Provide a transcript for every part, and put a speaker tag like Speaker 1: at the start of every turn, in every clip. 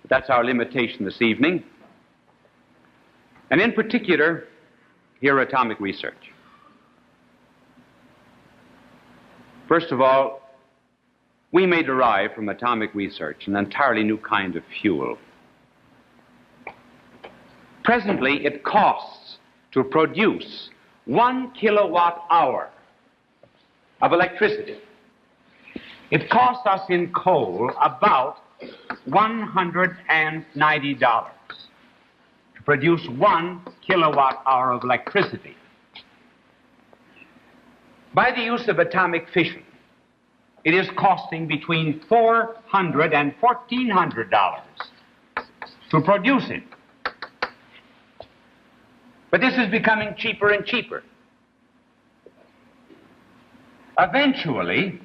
Speaker 1: That's our limitation this evening. And in particular, here atomic research. First of all, we may derive from atomic research an entirely new kind of fuel. Presently, it costs to produce 1 kilowatt hour of electricity. It costs us in coal about $190 to produce 1 kilowatt hour of electricity. By the use of atomic fission, it is costing between $400 and $1,400 to produce it. But this is becoming cheaper and cheaper. Eventually,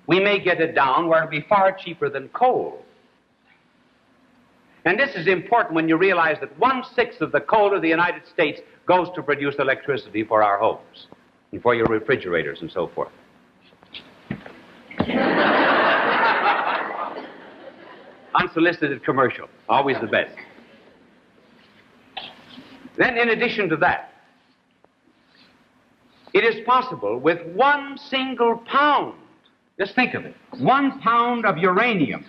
Speaker 1: we may get it down where it'll be far cheaper than coal. And this is important when you realize that 1/6 of the coal of the United States goes to produce electricity for our homes and for your refrigerators and so forth. Unsolicited commercial, always the best. Then, in addition to that, it is possible with 1 single pound, just think of it, 1 pound of uranium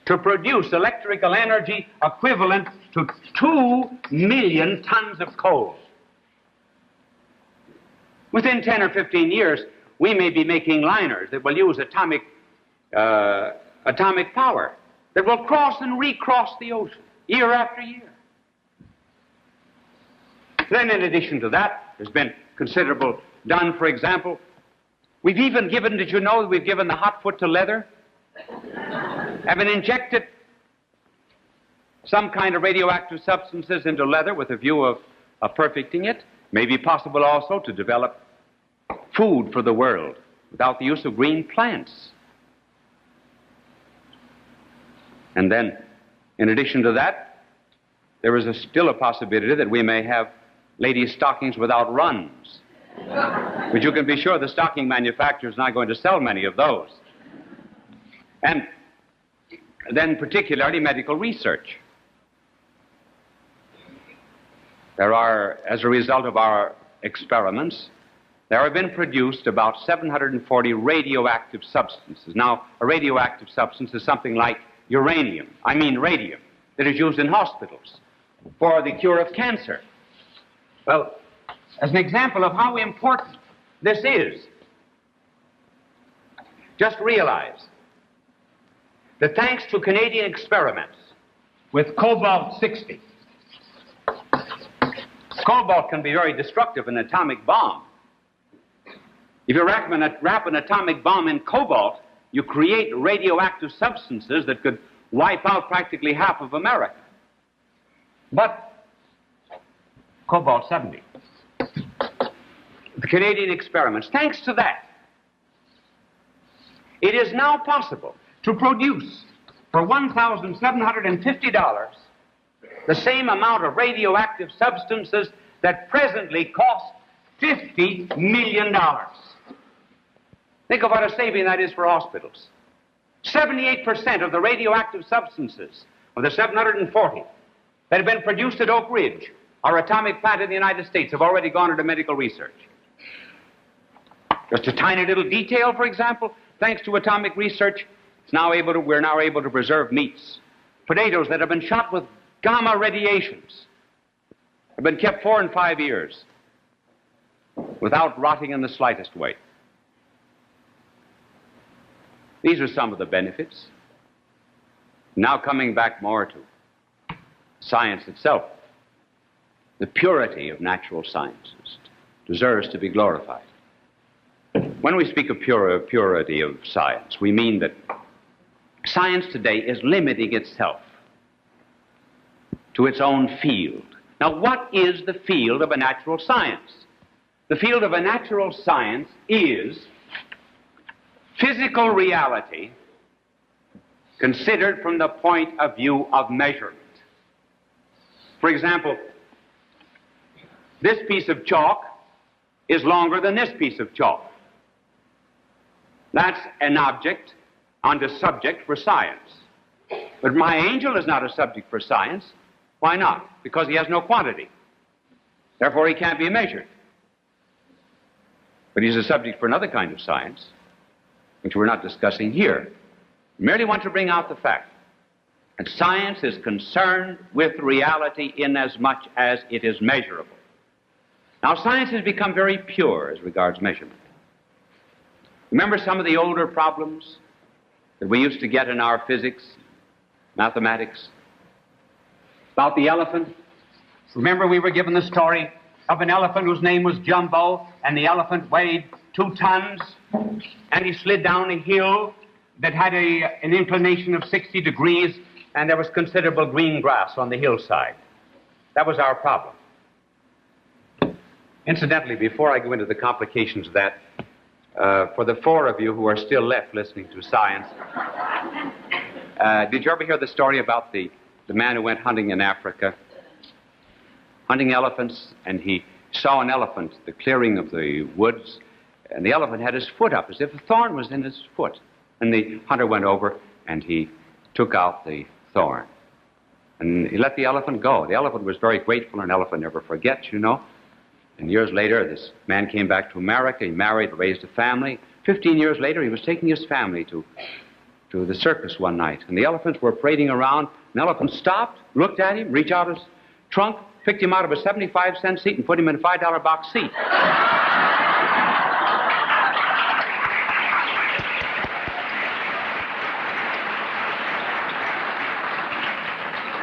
Speaker 1: to produce electrical energy equivalent to 2 million tons of coal. Within 10 or 15 years, we may be making liners that will use atomic power that will cross and recross the ocean year after year. Then, in addition to that, there's been considerable done. For example, we've even given, did you know, we've given the hot foot to leather? Haven't injected some kind of radioactive substances into leather with a view of perfecting it. May be possible also to develop food for the world without the use of green plants. And then, in addition to that, there is still a possibility that we may have ladies' stockings without runs. But you can be sure the stocking manufacturer is not going to sell many of those. And then particularly medical research. There are, as a result of our experiments, there have been produced about 740 radioactive substances. Now, a radioactive substance is something like radium, that is used in hospitals for the cure of cancer. Well, as an example of how important this is, just realize that thanks to Canadian experiments with cobalt-60, cobalt can be very destructive in an atomic bomb. If you wrap an atomic bomb in cobalt, you create radioactive substances that could wipe out practically half of America. But cobalt-70, the Canadian experiments, thanks to that, it is now possible to produce for $1,750 the same amount of radioactive substances that presently cost $50 million. Think of what a saving that is for hospitals. 78% of the radioactive substances of the 740 that have been produced at Oak Ridge, our atomic plant in the United States, have already gone into medical research. Just a tiny little detail, for example, thanks to atomic research, we're now able to preserve meats. Potatoes that have been shot with gamma radiations have been kept 4 and 5 years without rotting in the slightest way. These are some of the benefits. Now coming back more to science itself. The purity of natural sciences deserves to be glorified. When we speak of purity of science, we mean that science today is limiting itself to its own field. Now, what is the field of a natural science? The field of a natural science is physical reality considered from the point of view of measurement. For example, this piece of chalk is longer than this piece of chalk. That's an object on the subject for science. But my angel is not a subject for science. Why not? Because he has no quantity. Therefore, he can't be measured. But he's a subject for another kind of science, which we're not discussing here. I merely want to bring out the fact that science is concerned with reality in as much as it is measurable. Now, science has become very pure as regards measurement. Remember some of the older problems that we used to get in our physics, mathematics, about the elephant? Remember we were given the story of an elephant whose name was Jumbo, and the elephant weighed 2 tons, and he slid down a hill that had an inclination of 60 degrees, and there was considerable green grass on the hillside. That was our problem. Incidentally, before I go into the complications of that, for the 4 of you who are still left listening to science, did you ever hear the story about the man who went hunting in Africa, hunting elephants, and he saw an elephant, the clearing of the woods, and the elephant had his foot up as if a thorn was in his foot. And the hunter went over and he took out the thorn. And he let the elephant go. The elephant was very grateful. An elephant never forgets, you know. And years later, this man came back to America. He married, raised a family. 15 years later, he was taking his family to the circus one night. And the elephants were parading around. An elephant stopped, looked at him, reached out his trunk, picked him out of a 75-cent seat and put him in a $5 box seat.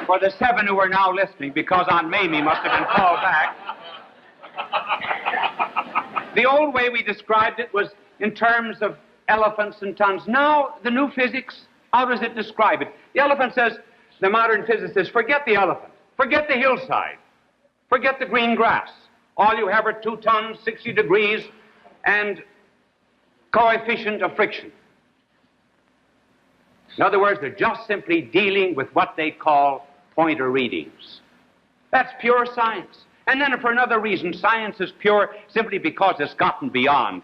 Speaker 1: For the 7 who are now listening, because Aunt Mamie must have been called back, the old way we described it was in terms of elephants and tons. Now, the new physics, how does it describe it? The elephant says, the modern physicist, forget the elephant, forget the hillside, forget the green grass. All you have are 2 tons, 60 degrees, and coefficient of friction. In other words, they're just simply dealing with what they call pointer readings. That's pure science. And then for another reason, science is pure simply because it's gotten beyond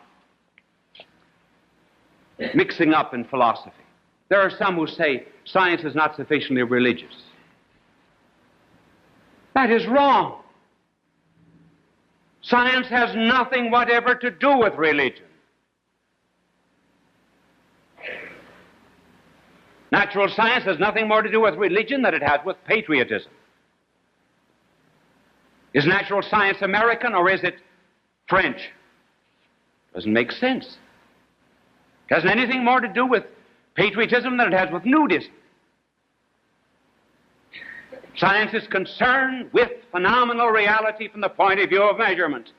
Speaker 1: mixing up in philosophy. There are some who say science is not sufficiently religious. That is wrong. Science has nothing whatever to do with religion. Natural science has nothing more to do with religion than it has with patriotism. Is natural science American or is it French? Doesn't make sense. It hasn't anything more to do with patriotism than it has with nudism. Science is concerned with phenomenal reality from the point of view of measurement.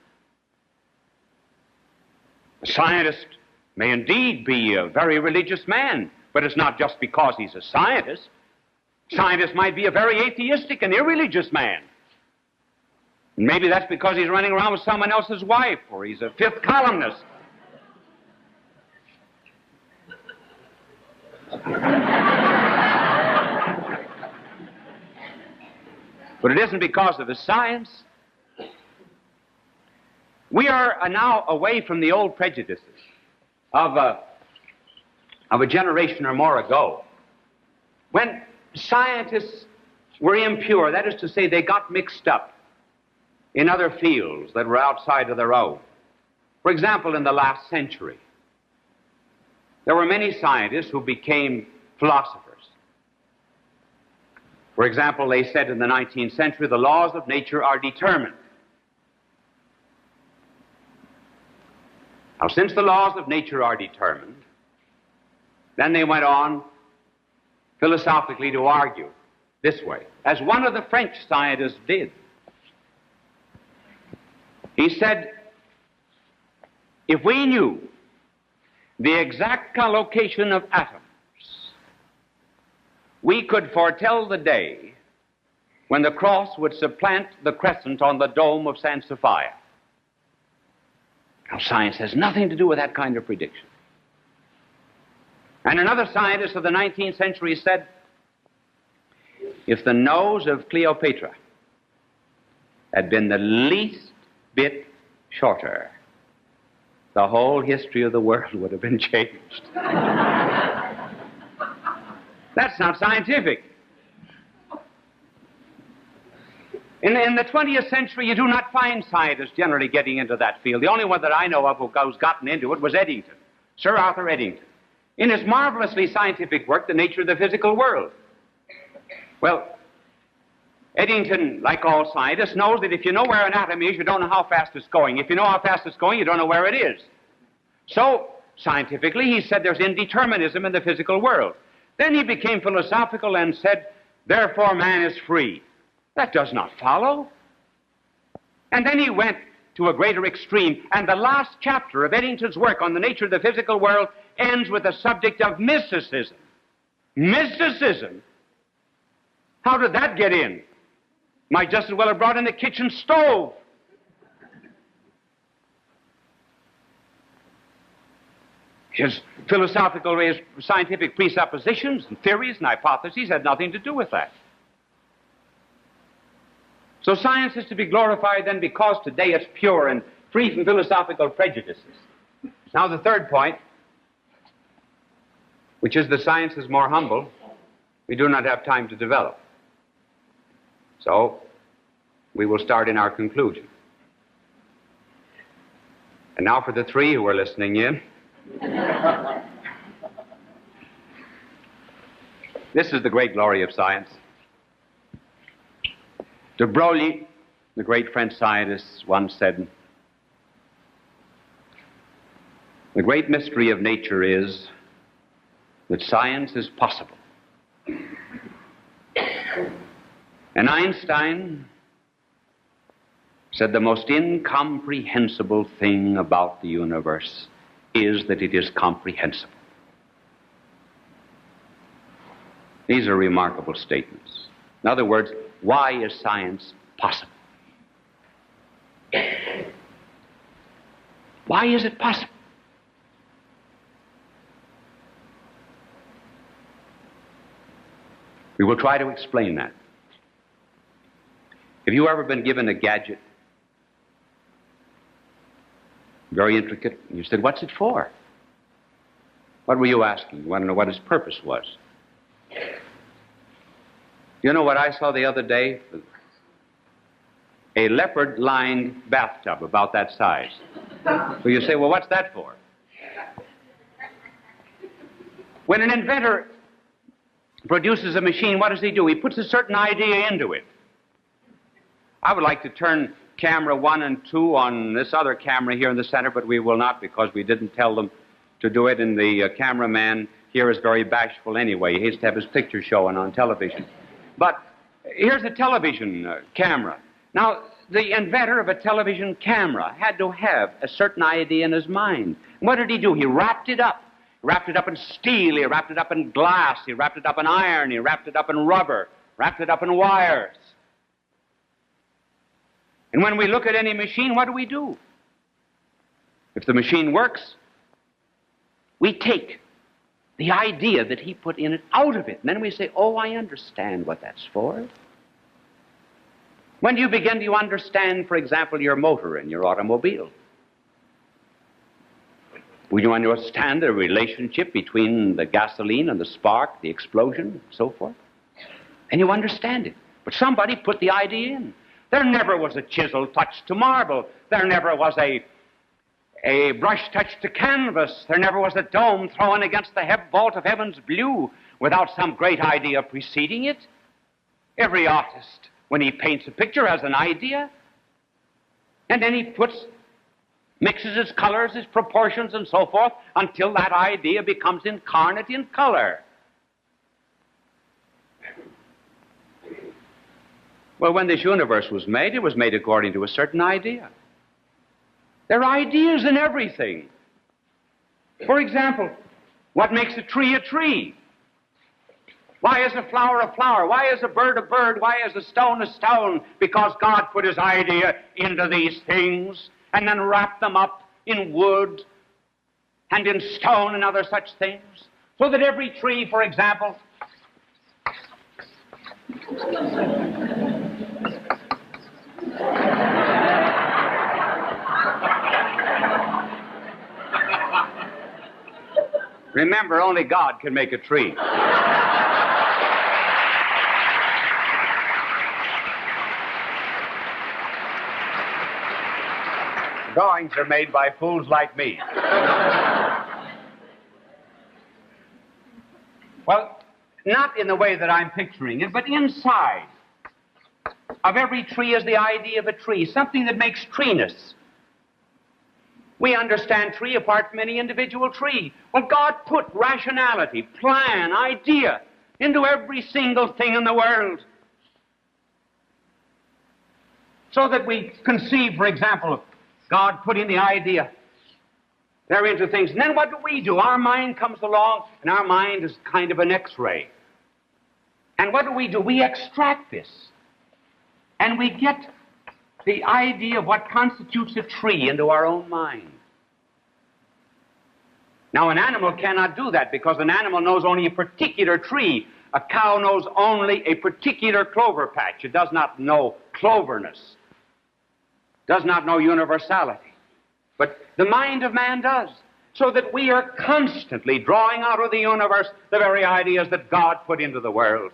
Speaker 1: A scientist may indeed be a very religious man, but it's not just because he's a scientist. Scientist might be a very atheistic and irreligious man. And maybe that's because he's running around with someone else's wife, or he's a 5th columnist. But it isn't because of his science. We are now away from the old prejudices of a generation or more ago, when scientists were impure. That is to say, they got mixed up in other fields that were outside of their own. For example, in the last century, there were many scientists who became philosophers. For example, they said in the 19th century, the laws of nature are determined. Now, since the laws of nature are determined, then they went on philosophically to argue this way, as one of the French scientists did. He said, if we knew the exact collocation of atoms, we could foretell the day when the cross would supplant the crescent on the dome of San Sophia. Now, science has nothing to do with that kind of prediction. And another scientist of the 19th century said, if the nose of Cleopatra had been the least bit shorter, the whole history of the world would have been changed. That's not scientific. In the 20th century, you do not find scientists generally getting into that field. The only one that I know of who's gotten into it was Eddington, Sir Arthur Eddington, in his marvelously scientific work, The Nature of the Physical World. Well, Eddington, like all scientists, knows that if you know where an atom is, you don't know how fast it's going. If you know how fast it's going, you don't know where it is. So, scientifically, he said there's indeterminism in the physical world. Then he became philosophical and said, therefore man is free. That does not follow. And then he went to a greater extreme, and the last chapter of Eddington's work on the nature of the physical world ends with the subject of mysticism. Mysticism? How did that get in? Might just as well have brought in the kitchen stove. His philosophical, his scientific presuppositions and theories and hypotheses had nothing to do with that. So science is to be glorified then because today it's pure and free from philosophical prejudices. Now the third point, which is that science is more humble, we do not have time to develop. So we will start in our conclusion. And now for the three who are listening in. This is the great glory of science. De Broglie, the great French scientist, once said, the great mystery of nature is that science is possible. And Einstein said the most incomprehensible thing about the universe is that it is comprehensible. These are remarkable statements. In other words, why is science possible? Why is it possible? We will try to explain that. Have you ever been given a gadget, very intricate, and you said, what's it for? What were you asking? You want to know what its purpose was. You know what I saw the other day? A leopard-lined bathtub about that size. So you say, well, what's that for? When an inventor produces a machine, what does he do? He puts a certain idea into it. I would like to turn camera 1 and 2 on this other camera here in the center, but we will not because we didn't tell them to do it, and the cameraman here is very bashful anyway. He has to have his picture shown on television. But here's a television camera. Now, the inventor of a television camera had to have a certain idea in his mind. And what did he do? He wrapped it up. He wrapped it up in steel. He wrapped it up in glass. He wrapped it up in iron. He wrapped it up in rubber. Wrapped it up in wires. And when we look at any machine, what do? If the machine works, we take the idea that he put in it out of it. And then we say, oh, I understand what that's for. When do you begin to understand, for example, your motor in your automobile? When you understand the relationship between the gasoline and the spark, the explosion, and so forth? And you understand it. But somebody put the idea in. There never was a chisel touched to marble. There never was a brush touched to canvas. There never was a dome thrown against the vault of heaven's blue without some great idea preceding it. Every artist, when he paints a picture, has an idea. And then he mixes his colors, his proportions, and so forth, until that idea becomes incarnate in color. Well, when this universe was made, it was made according to a certain idea. There are ideas in everything. For example, what makes a tree a tree? Why is a flower a flower? Why is a bird a bird? Why is a stone a stone? Because God put his idea into these things and then wrapped them up in wood and in stone and other such things. So that every tree, for example, remember, only God can make a tree. Drawings are made by fools like me. Well, not in the way that I'm picturing it, but inside of every tree is the idea of a tree, something that makes treeness. We understand tree apart from any individual tree. Well, God put rationality, plan, idea into every single thing in the world. So that we conceive, for example, God put in the idea there into things. And then what do? Our mind comes along, and our mind is kind of an X-ray. And what do? We extract this. And we get the idea of what constitutes a tree into our own mind. Now, an animal cannot do that because an animal knows only a particular tree. A cow knows only a particular clover patch. It does not know cloverness, does not know universality. But the mind of man does, so that we are constantly drawing out of the universe the very ideas that God put into the world.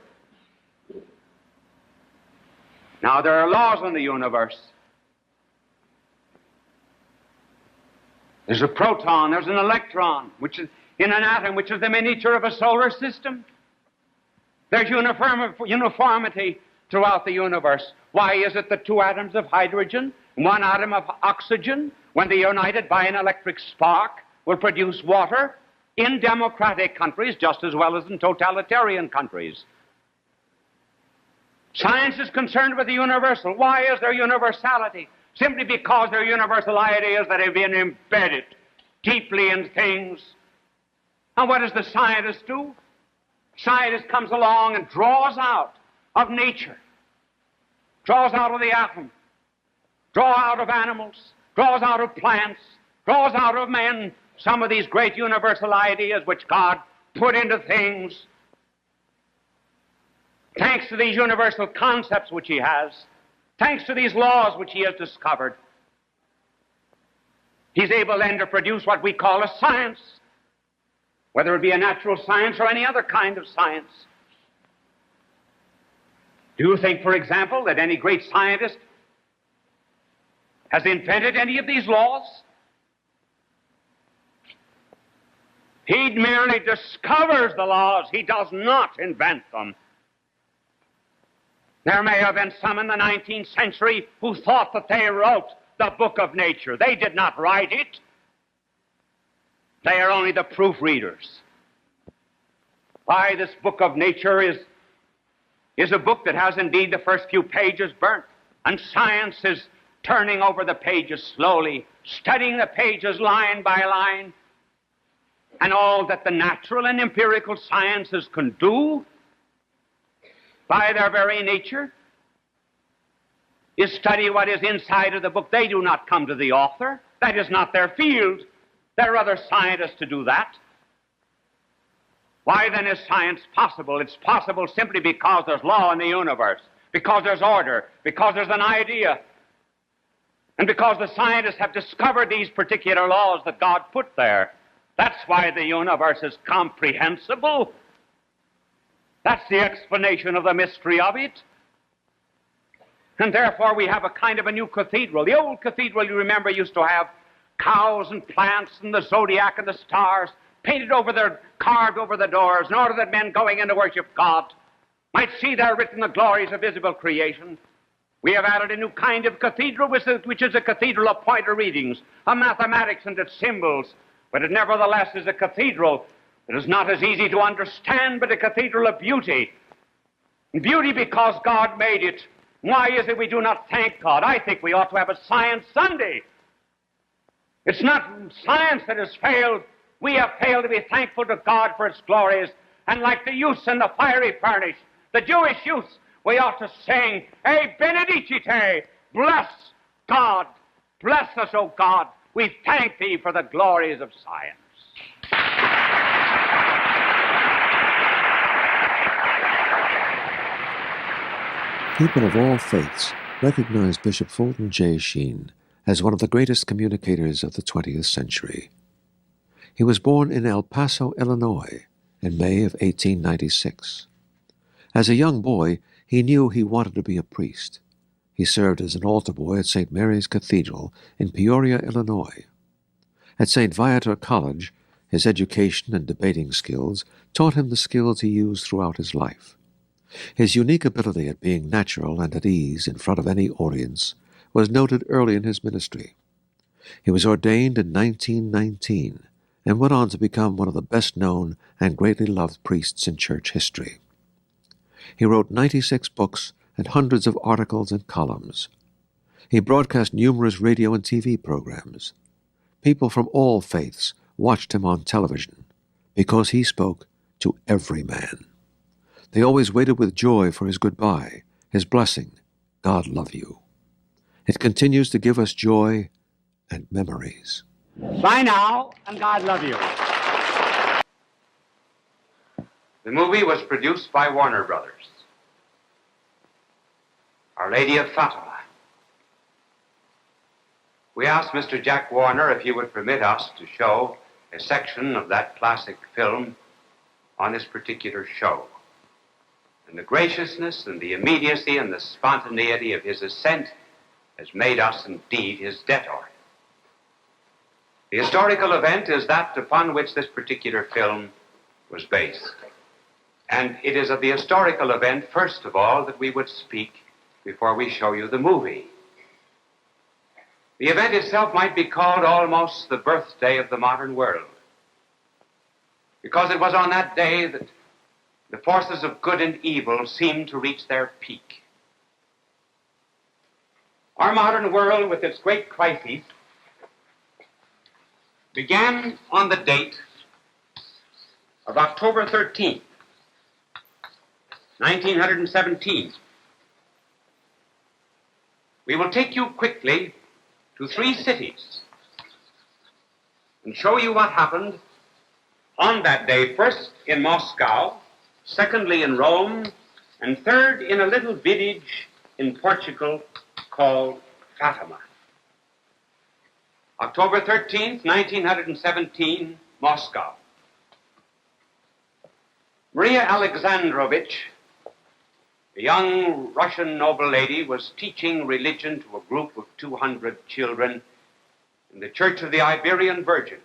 Speaker 1: Now, there are laws in the universe. There's a proton, there's an electron, which is in an atom, which is the miniature of a solar system. There's uniformity throughout the universe. Why is it that two atoms of hydrogen, one atom of oxygen, when they're united by an electric spark, will produce water in democratic countries just as well as in totalitarian countries? Science is concerned with the universal. Why is there universality? Simply because there are universal ideas that have been embedded deeply in things. And what does the scientist do? Scientist comes along and draws out of nature, draws out of the atom, draws out of animals, draws out of plants, draws out of men some of these great universal ideas which God put into things. Thanks to these universal concepts which he has, thanks to these laws which he has discovered, he's able then to produce what we call a science, whether it be a natural science or any other kind of science. Do you think, for example, that any great scientist has invented any of these laws? He merely discovers the laws. He does not invent them. There may have been some in the 19th century who thought that they wrote the book of nature. They did not write it. They are only the proofreaders. Why, this book of nature is a book that has indeed the first few pages burnt, and science is turning over the pages slowly, studying the pages line by line, and all that the natural and empirical sciences can do by their very nature is study what is inside of the book. They do not come to the author. That is not their field. There are other scientists to do that. Why then is science possible? It's possible simply because there's law in the universe, because there's order, because there's an idea, and because the scientists have discovered these particular laws that God put there. That's why the universe is comprehensible. That's the explanation of the mystery of it. And therefore we have a kind of a new cathedral. The old cathedral, you remember, used to have cows and plants and the zodiac and the stars painted over there, carved over the doors, in order that men going in to worship God might see there written the glories of visible creation. We have added a new kind of cathedral, which is a cathedral of pointer readings, of mathematics and its symbols, but it nevertheless is a cathedral. It is not as easy to understand, but a cathedral of beauty. Beauty because God made it. Why is it we do not thank God? I think we ought to have a Science Sunday. It's not science that has failed. We have failed to be thankful to God for its glories. And like the youths in the fiery furnace, the Jewish youths, we ought to sing, "E benedicite, bless God. Bless us, O God. We thank thee for the glories of science."
Speaker 2: People of all faiths recognize Bishop Fulton J. Sheen as one of the greatest communicators of the 20th century. He was born in El Paso, Illinois, in May of 1896. As a young boy, he knew he wanted to be a priest. He served as an altar boy at St. Mary's Cathedral in Peoria, Illinois. At St. Viator College, his education and debating skills taught him the skills he used throughout his life. His unique ability at being natural and at ease in front of any audience was noted early in his ministry. He was ordained in 1919 and went on to become one of the best-known and greatly loved priests in church history. He wrote 96 books and hundreds of articles and columns. He broadcast numerous radio and TV programs. People from all faiths watched him on television because he spoke to every man. They always waited with joy for his goodbye, his blessing, God love you. It continues to give us joy and memories.
Speaker 1: Bye now, and God love you. The movie was produced by Warner Brothers. Our Lady of Fatima. We asked Mr. Jack Warner if he would permit us to show a section of that classic film on this particular show. And the graciousness and the immediacy and the spontaneity of his assent has made us indeed his debtor. The historical event is that upon which this particular film was based. And it is of the historical event, first of all, that we would speak before we show you the movie. The event itself might be called almost the birthday of the modern world, because it was on that day that the forces of good and evil seemed to reach their peak. Our modern world, with its great crises, began on the date of October 13th, 1917. We will take you quickly to 3 cities and show you what happened on that day, first in Moscow, secondly in Rome, and third in a little village in Portugal called Fatima. October 13th, 1917, Moscow. Maria Alexandrovich, a young Russian noble lady, was teaching religion to a group of 200 children in the Church of the Iberian Virgin.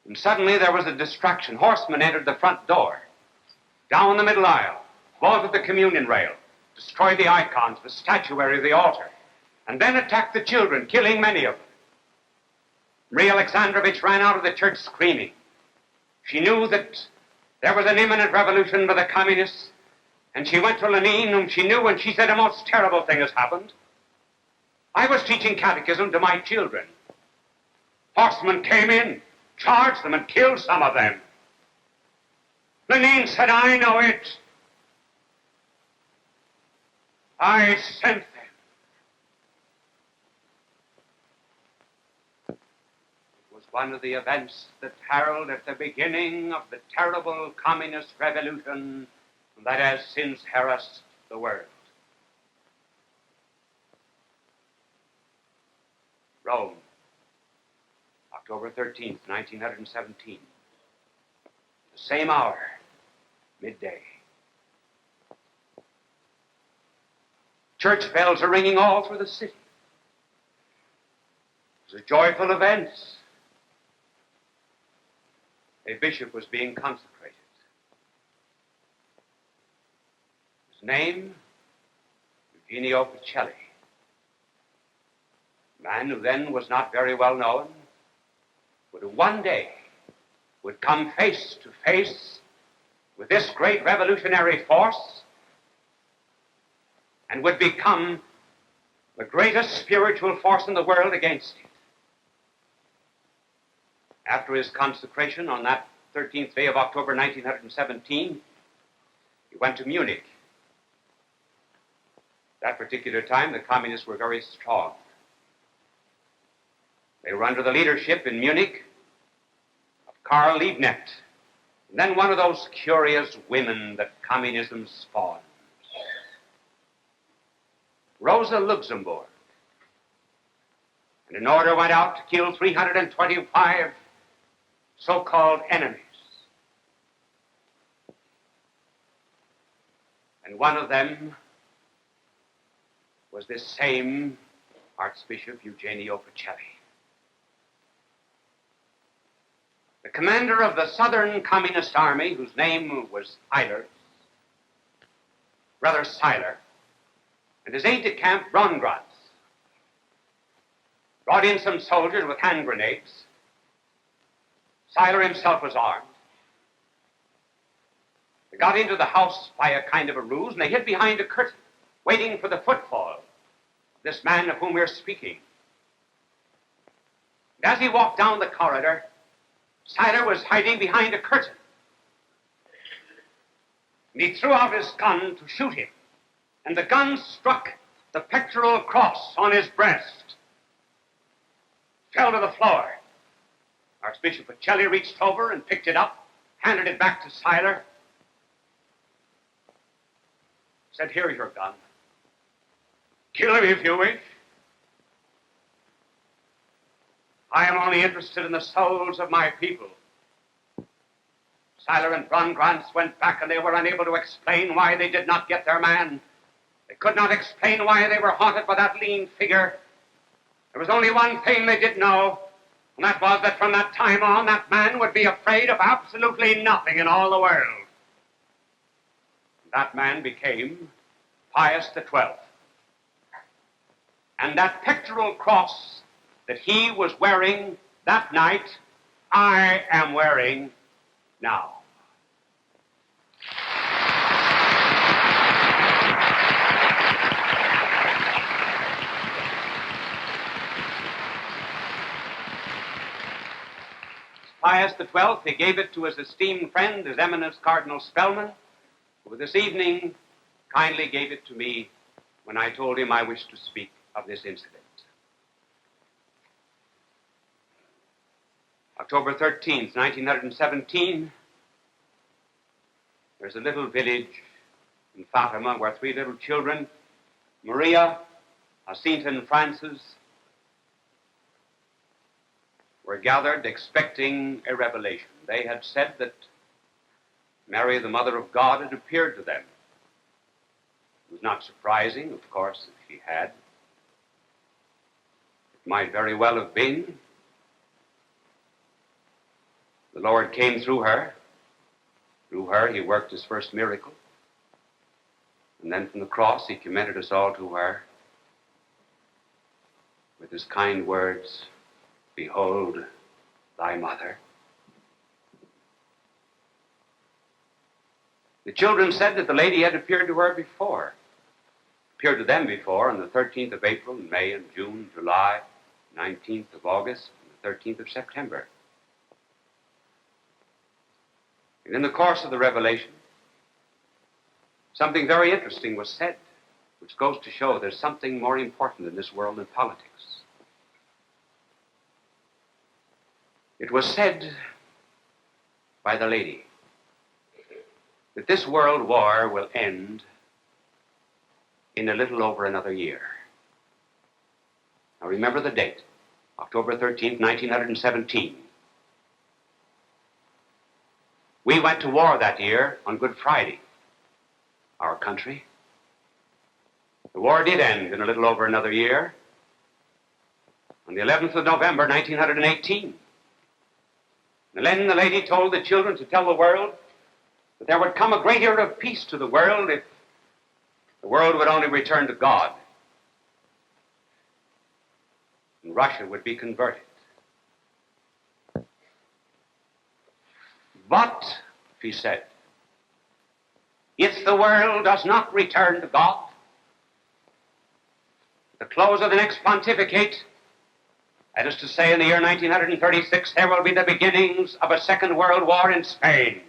Speaker 1: And suddenly there was a distraction. Horsemen entered the front door, down the middle aisle, vaulted the communion rail, destroyed the icons, the statuary of the altar, and then attacked the children, killing many of them. Maria Alexandrovich ran out of the church screaming. She knew that there was an imminent revolution by the communists, and she went to Lenin, whom she knew, and she said, a most terrible thing has happened. I was teaching catechism to my children. Horsemen came in, charged them, and killed some of them. Lenin said, I know it. I sent them. It was one of the events that heralded the beginning of the terrible communist revolution that has since harassed the world. Rome, October 13th, 1917. The same hour, midday. Church bells are ringing all through the city. It was a joyful event. A bishop was being consecrated. His name, Eugenio Pacelli. A man who then was not very well known, but who one day would come face to face with this great revolutionary force and would become the greatest spiritual force in the world against it. After his consecration on that 13th day of October 1917, he went to Munich. That particular time, the communists were very strong. They were under the leadership in Munich of Karl Liebknecht, and then one of those curious women that communism spawns, Rosa Luxemburg. And an order went out to kill 325 so-called enemies. And one of them was this same Archbishop Eugenio Pacelli. The commander of the Southern Communist Army, whose name was Brother Seiler, and his aide-de-camp, Brongratz, brought in some soldiers with hand grenades. Seiler himself was armed. They got into the house by a kind of a ruse, and they hid behind a curtain, waiting for the footfall of this man of whom we're speaking. And as he walked down the corridor, Seiler was hiding behind a curtain. And he threw out his gun to shoot him, and the gun struck the pectoral cross on his breast. Fell to the floor. Archbishop Pacelli reached over and picked it up, handed it back to Seiler, said, "Here's your gun. Kill him if you wish. I am only interested in the souls of my people." Seiler and Brongratz went back, and they were unable to explain why they did not get their man. They could not explain why they were haunted by that lean figure. There was only one thing they did know, and that was that from that time on, that man would be afraid of absolutely nothing in all the world. That man became Pius XII. And that pectoral cross that he was wearing that night, I am wearing now. Pius XII, he gave it to his esteemed friend, His Eminence Cardinal Spellman, who this evening kindly gave it to me when I told him I wished to speak of this incident. October 13th, 1917, there's a little village in Fatima where three little children, Maria, Jacinta, and Francis, were gathered expecting a revelation. They had said that Mary, the Mother of God, had appeared to them. It was not surprising, of course, if she had. It might very well have been. The Lord came through her. Through her, he worked his first miracle. And then from the cross, he commended us all to her with his kind words, "Behold thy mother." The children said that the lady had appeared to her before, appeared to them before on the 13th of April, May and June, July, 19th of August, and the 13th of September. And in the course of the revelation, something very interesting was said, which goes to show there's something more important in this world than politics. It was said by the lady that this world war will end in a little over another year. Now remember the date, October 13th, 1917. We went to war that year on Good Friday, our country. The war did end in a little over another year on the 11th of November, 1918. And then the lady told the children to tell the world that there would come a great era of peace to the world if the world would only return to God. And Russia would be converted. But, she said, if the world does not return to God, at the close of the next pontificate, that is to say, in the year 1936, there will be the beginnings of a second world war in Spain.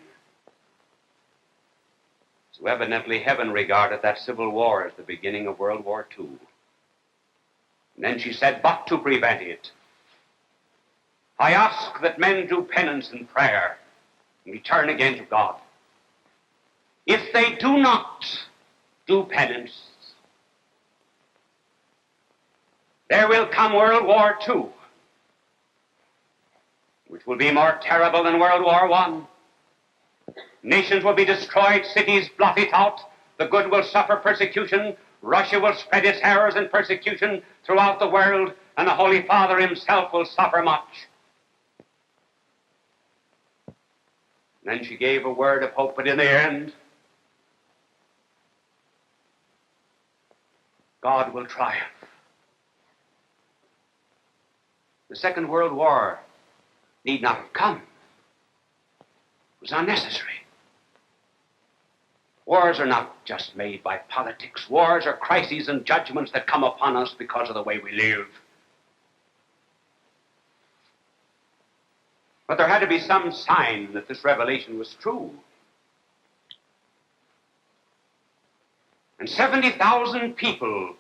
Speaker 1: So evidently heaven regarded that civil war as the beginning of World War II. And then she said, but to prevent it, I ask that men do penance and prayer and return again to God. If they do not do penance, there will come World War II, which will be more terrible than World War I. Nations will be destroyed, cities blotted out, the good will suffer persecution, Russia will spread its errors and persecution throughout the world, and the Holy Father himself will suffer much. And then she gave a word of hope, but in the end, God will triumph. The Second World War need not have come. It was unnecessary. Wars are not just made by politics. Wars are crises and judgments that come upon us because of the way we live. But there had to be some sign that this revelation was true. And 70,000 people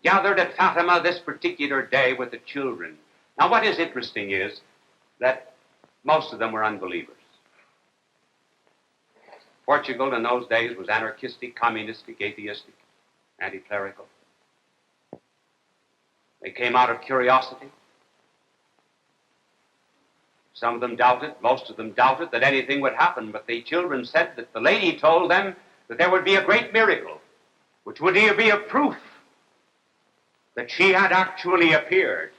Speaker 1: gathered at Fatima this particular day with the children. Now, what is interesting is that most of them were unbelievers. Portugal in those days was anarchistic, communistic, atheistic, anti-clerical. They came out of curiosity. Some of them doubted, most of them doubted that anything would happen, but the children said that the lady told them that there would be a great miracle, which would be a proof that she had actually appeared.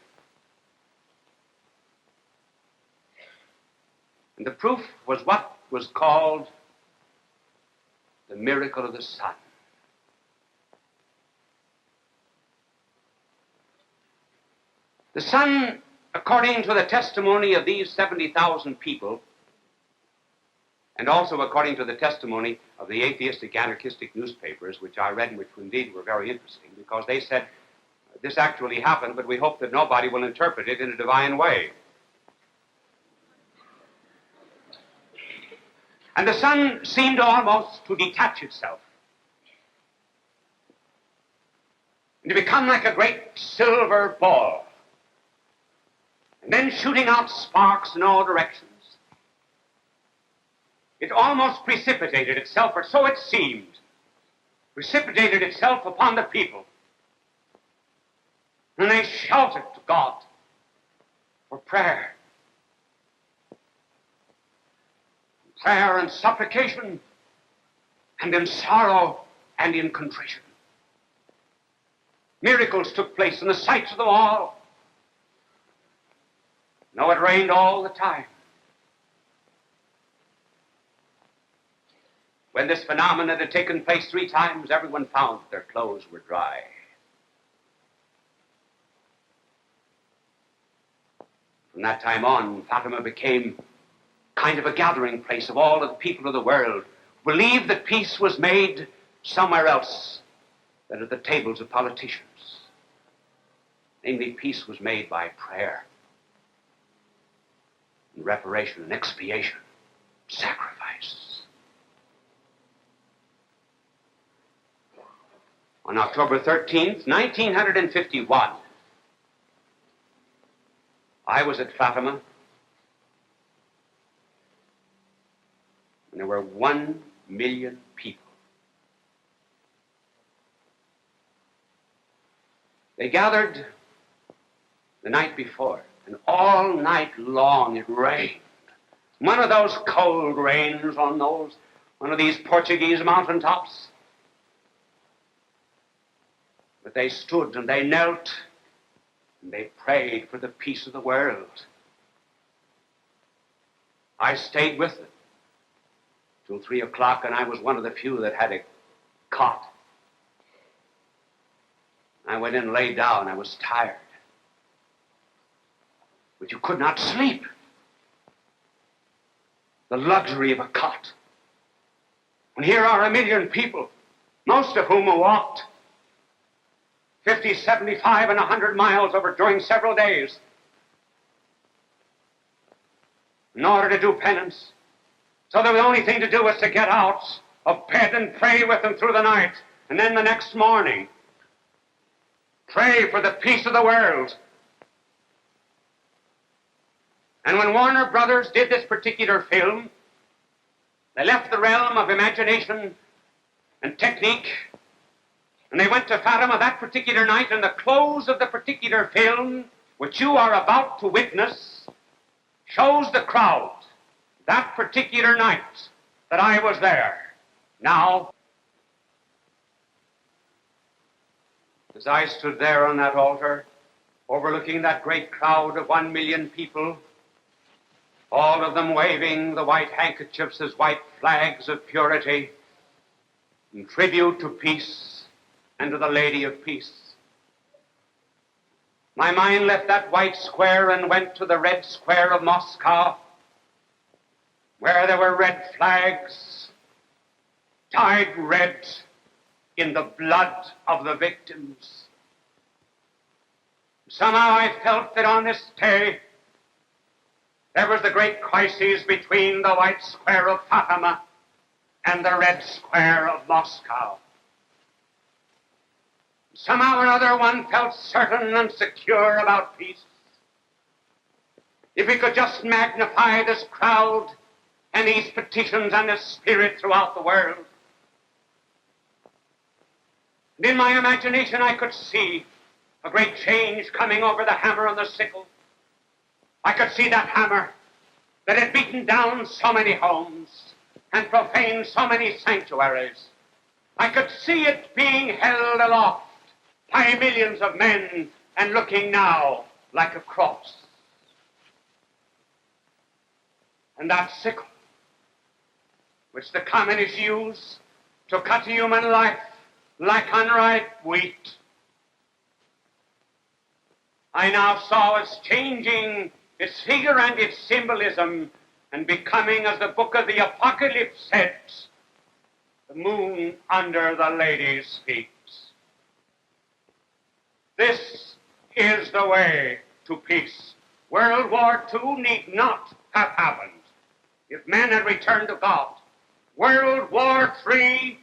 Speaker 1: And the proof was what was called the miracle of the sun. The sun, according to the testimony of these 70,000 people, and also according to the testimony of the atheistic, anarchistic newspapers, which I read and which indeed were very interesting, because they said, this actually happened, but we hope that nobody will interpret it in a divine way. And the sun seemed almost to detach itself and to become like a great silver ball, and then shooting out sparks in all directions. It almost precipitated itself, or so it seemed, precipitated itself upon the people. And they shouted to God for prayer. Prayer and supplication, and in sorrow and in contrition. Miracles took place in the sight of them all. No, it rained all the time. When this phenomenon had taken place 3 times, everyone found that their clothes were dry. From that time on, Fatima became kind of a gathering place of all of the people of the world who believed that peace was made somewhere else than at the tables of politicians. Namely, peace was made by prayer and reparation and expiation, sacrifice. On October 13th, 1951, I was at Fatima, and there were 1 million people. They gathered the night before, and all night long it rained. One of those cold rains on one of these Portuguese mountaintops. But they stood and they knelt and they prayed for the peace of the world. I stayed with them till 3 o'clock, and I was one of the few that had a cot. I went in and lay down. I was tired. But you could not sleep. The luxury of a cot. And here are 1 million people, most of whom walked 50, 75, and 100 miles over during several days in order to do penance. So the only thing to do was to get out of bed and pray with them through the night. And then the next morning, pray for the peace of the world. And when Warner Brothers did this particular film, they left the realm of imagination and technique, and they went to Fatima that particular night, and the close of the particular film, which you are about to witness, shows the crowd that particular night that I was there. Now, As I stood there on that altar, overlooking that great crowd of 1 million people, all of them waving the white handkerchiefs as white flags of purity, in tribute to peace and to the Lady of Peace. My mind left that white square and went to the red square of Moscow, where there were red flags, dyed red in the blood of the victims. Somehow I felt that on this day, there was the great crisis between the white square of Fatima and the red square of Moscow. Somehow or other, one felt certain and secure about peace. If we could just magnify this crowd and these petitions and this spirit throughout the world. And in my imagination, I could see a great change coming over the hammer and the sickle. I could see that hammer that had beaten down so many homes and profaned so many sanctuaries. I could see it being held aloft by millions of men and looking now like a cross. And that sickle, which the communists use to cut human life like unripe wheat, I now saw as changing its figure and its symbolism and becoming, as the book of the Apocalypse said, the moon under the lady's feet. This is the way to peace. World War II need not have happened if men had returned to God. World War III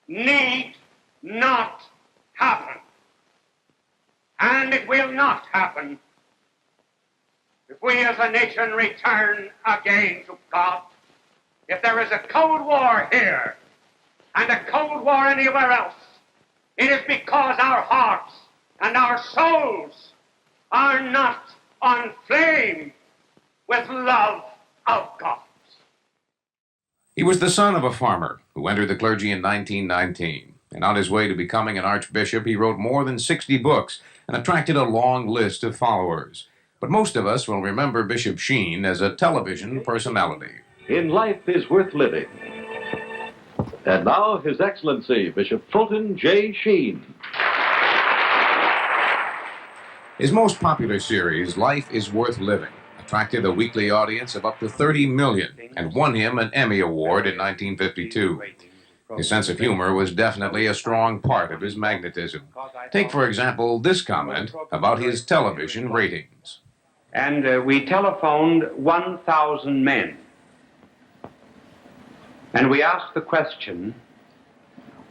Speaker 1: need not happen. And it will not happen if we as a nation return again to God. If there is a Cold War here and a Cold War anywhere else, it is because our hearts and our souls are not on flame with love of God.
Speaker 3: He was the son of a farmer who entered the clergy in 1919, and on his way to becoming an archbishop, he wrote more than 60 books and attracted a long list of followers. But most of us will remember Bishop Sheen as a television personality.
Speaker 4: In life is worth living. And now, His Excellency, Bishop Fulton Sheen.
Speaker 3: His most popular series, Life is Worth Living, attracted a weekly audience of up to 30 million and won him an Emmy Award in 1952. His sense of humor was definitely a strong part of his magnetism. Take, for example, this comment about his television ratings.
Speaker 1: And we telephoned 1,000 men. And we asked the question,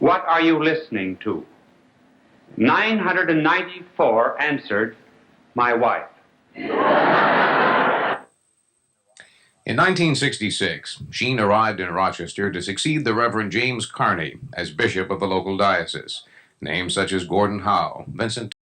Speaker 1: what are you listening to? 994 answered, my wife.
Speaker 3: In 1966, Sheen arrived in Rochester to succeed the Reverend James Carney as bishop of the local diocese. Names such as Gordon Howe, Vincent